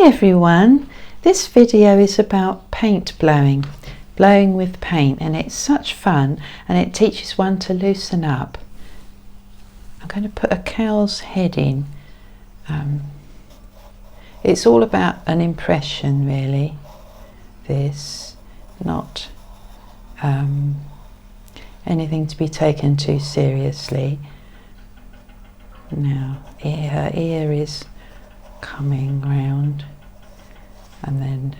Hi everyone, this video is about paint blowing with paint, and it's such fun and it teaches one to loosen up. I'm going to put a cow's head in. It's all about an impression really, this, not anything to be taken too seriously. Now her ear is coming round, and then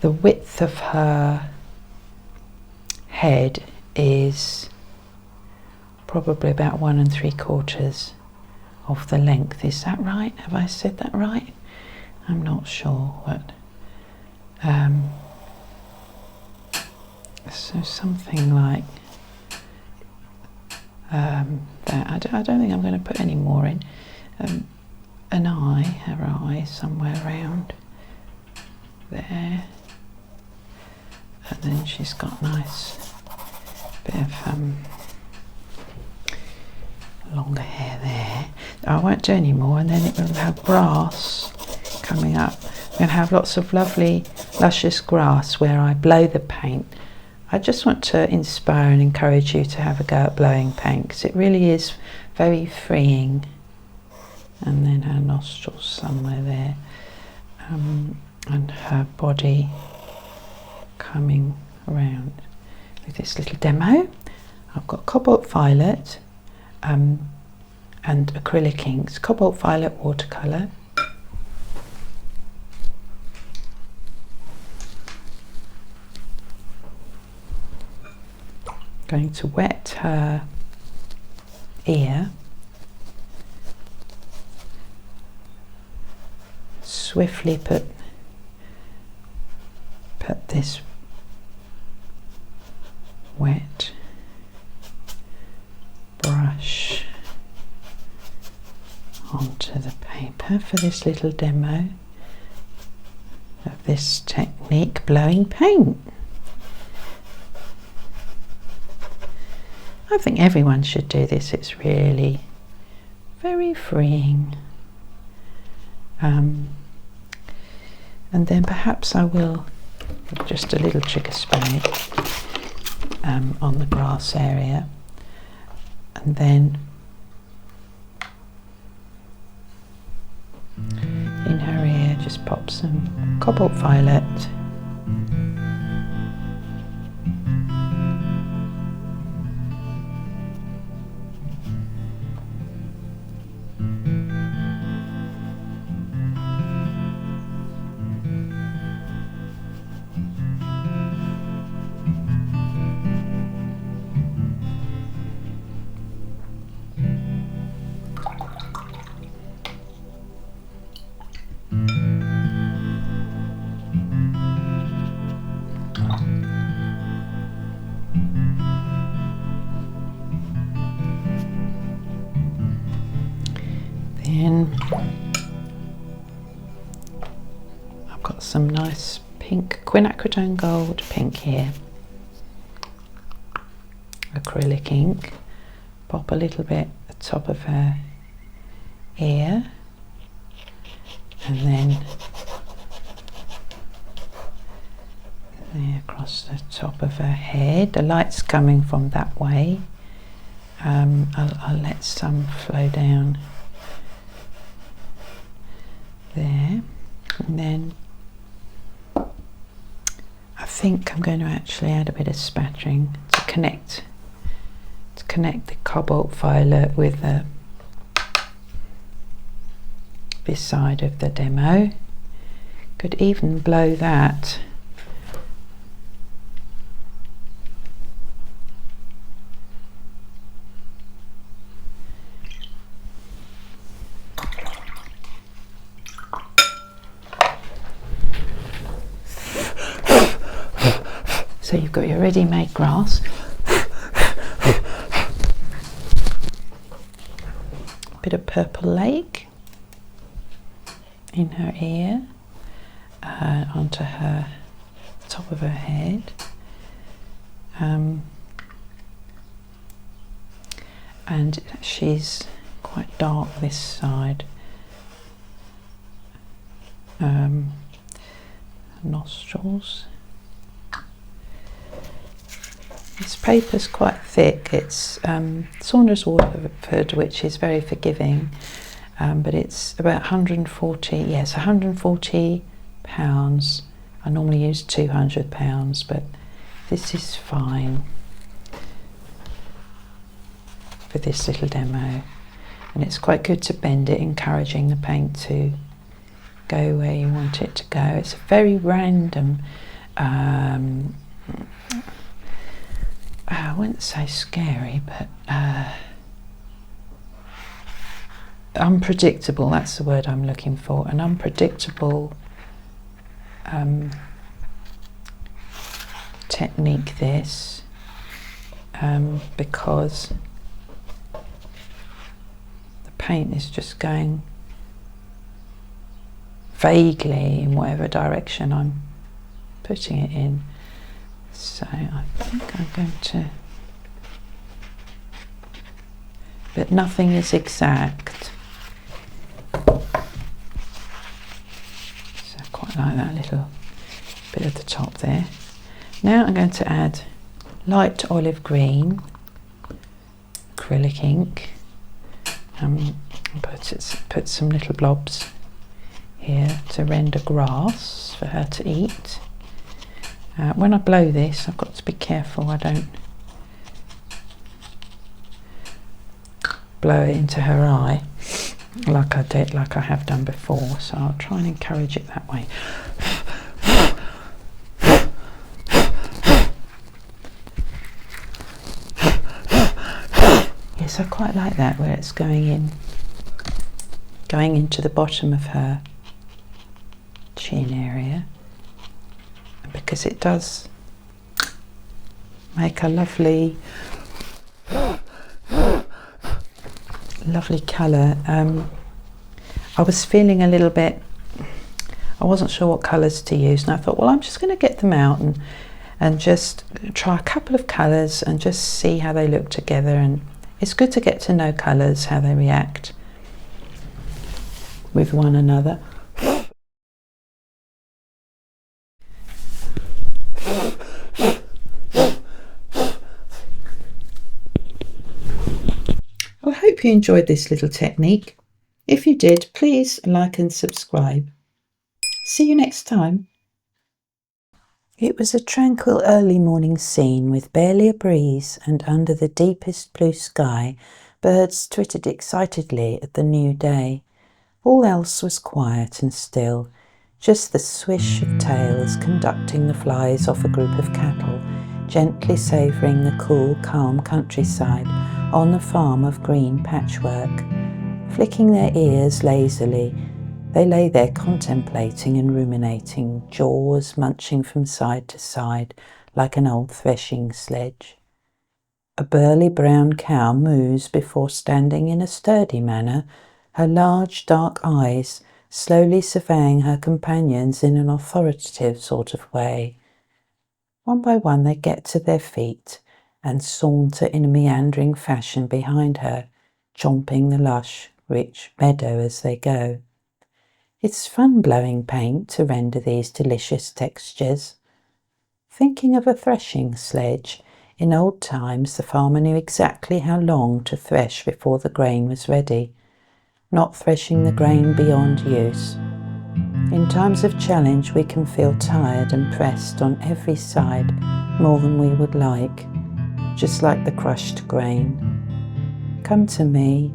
the width of her head is probably about 1 3/4 of the length. Is that right? Have I said that right? I'm not sure, but so something like that. I don't think I'm going to put any more in. An eye, her eye somewhere around there, and then she's got nice bit of longer hair there. I won't do any more, and then it will have grass coming up. I'm going to have lots of lovely luscious grass where I blow the paint. I just want to inspire and encourage you to have a go at blowing paint, because it really is very freeing. And then her nostrils somewhere there, and her body coming around with this little demo. I've got Cobalt Violet and acrylic inks. Cobalt Violet watercolour. Going to wet her ear. Swiftly put this wet brush onto the paper for this little demo of this technique, blowing paint. I think everyone should do this. It's really very freeing. And then perhaps I will just a little trigger spray on the grass area, and then in her ear just pop some Cobalt Violet. Then I've got some nice pink Quinacridone gold pink here, acrylic ink. Pop a little bit at the top of her ear, and then there across the top of her head. The light's coming from that way. I'll let some flow down there, and then I think I'm going to actually add a bit of spattering to connect the Cobalt Violet with this side of the demo. Could even blow that so you've got your ready-made grass. Bit of Purple Lake in her ear, onto her top of her head, and she's quite dark this side, nostrils. This paper's quite thick. It's Saunders Waterford, which is very forgiving, but it's about 140, yes, 140 pounds. I normally use 200 pounds, but this is fine for this little demo. And it's quite good to bend it, encouraging the paint to go where you want it to go. It's a very random, I wouldn't say scary, but unpredictable, that's the word I'm looking for, an unpredictable technique, this, because the paint is just going vaguely in whatever direction I'm putting it in. So I think I'm going to, but nothing is exact. So I quite like that little bit at the top there. Now I'm going to add light olive green acrylic ink. Put some little blobs here to render grass for her to eat. When I blow this, I've got to be careful I don't blow it into her eye like I have done before, so I'll try and encourage it that way. Yes, I quite like that, where it's going into the bottom of her chin area, because it does make a lovely colour. I was feeling a little bit, I wasn't sure what colours to use, and I thought, well, I'm just going to get them out and just try a couple of colours and just see how they look together. And it's good to get to know colours, how they react with one another. I hope you enjoyed this little technique. If you did, please like and subscribe. See you next time. It was a tranquil early morning scene with barely a breeze, and under the deepest blue sky, birds twittered excitedly at the new day. All else was quiet and still, just the swish of tails conducting the flies off a group of cattle, gently savouring the cool, calm countryside on the farm of green patchwork. Flicking their ears lazily, they lay there contemplating and ruminating, jaws munching from side to side like an old threshing sledge. A burly brown cow moos before standing in a sturdy manner, her large dark eyes slowly surveying her companions in an authoritative sort of way. One by one they get to their feet and saunter in a meandering fashion behind her, chomping the lush, rich meadow as they go. It's fun blowing paint to render these delicious textures. Thinking of a threshing sledge, in old times the farmer knew exactly how long to thresh before the grain was ready, not threshing the grain beyond use. In times of challenge we can feel tired and pressed on every side more than we would like, just like the crushed grain. Come to me,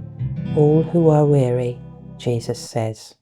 all who are weary, Jesus says.